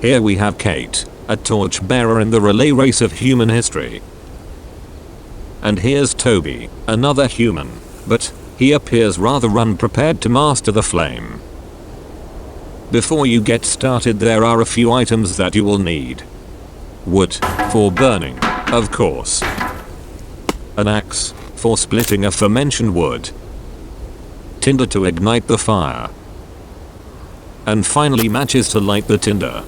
Here we have Kate, a torchbearer in the relay race of human history. And here's Toby, another human, but he appears rather unprepared to master the flame. Before you get started, there are a few items that you will need. Wood, for burning, of course. An axe, for splitting aforementioned wood. Tinder to ignite the fire. And finally matches to light the tinder.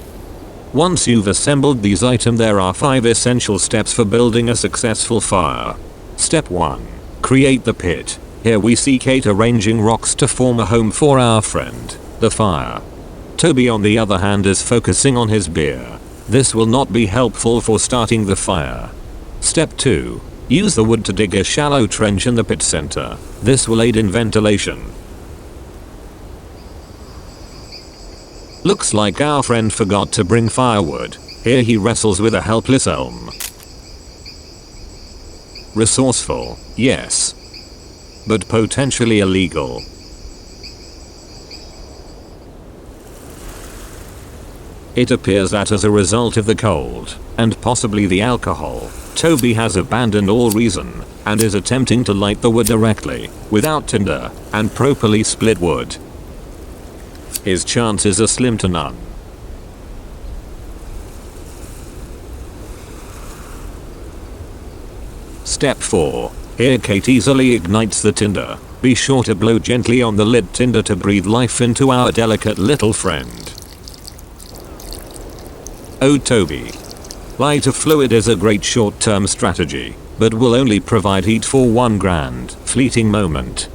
Once you've assembled these items, there are 5 essential steps for building a successful fire. Step 1. Create the pit. Here we see Kate arranging rocks to form a home for our friend, the fire. Toby on the other hand is focusing on his beer. This will not be helpful for starting the fire. Step 2. Use the wood to dig a shallow trench in the pit center. This will aid in ventilation. Looks like our friend forgot to bring firewood. Here he wrestles with a helpless elm. Resourceful, yes. But potentially illegal. It appears that as a result of the cold, and possibly the alcohol, Toby has abandoned all reason, and is attempting to light the wood directly, without tinder, and properly split wood. His chances are slim to none. Step 4. Here Kate easily ignites the tinder. Be sure to blow gently on the lid tinder to breathe life into our delicate little friend. Oh Toby. Lighter fluid is a great short-term strategy, but will only provide heat for one grand, fleeting moment.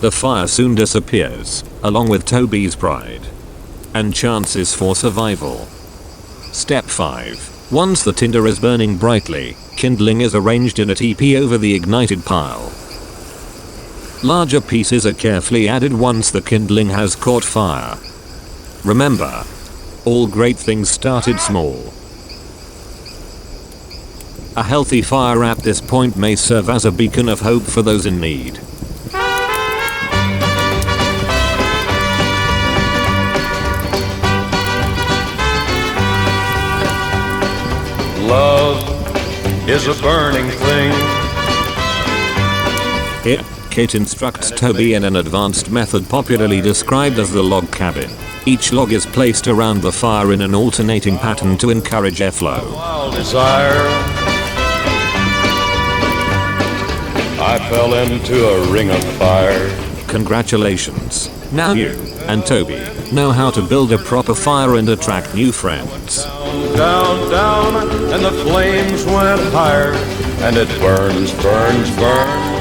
The fire soon disappears, along with Toby's pride. And chances for survival. Step 5. Once the tinder is burning brightly, kindling is arranged in a teepee over the ignited pile. Larger pieces are carefully added once the kindling has caught fire. Remember, all great things started small. A healthy fire at this point may serve as a beacon of hope for those in need. Love is a burning thing. Here, Kate instructs Toby in an advanced method popularly described as the log cabin. Each log is placed around the fire in an alternating pattern to encourage airflow. Wild desire. I fell into a ring of fire. Congratulations. Now you and Toby know how to build a proper fire and attract new friends. Down, down, and the flames went higher, and it burns, burns, burns.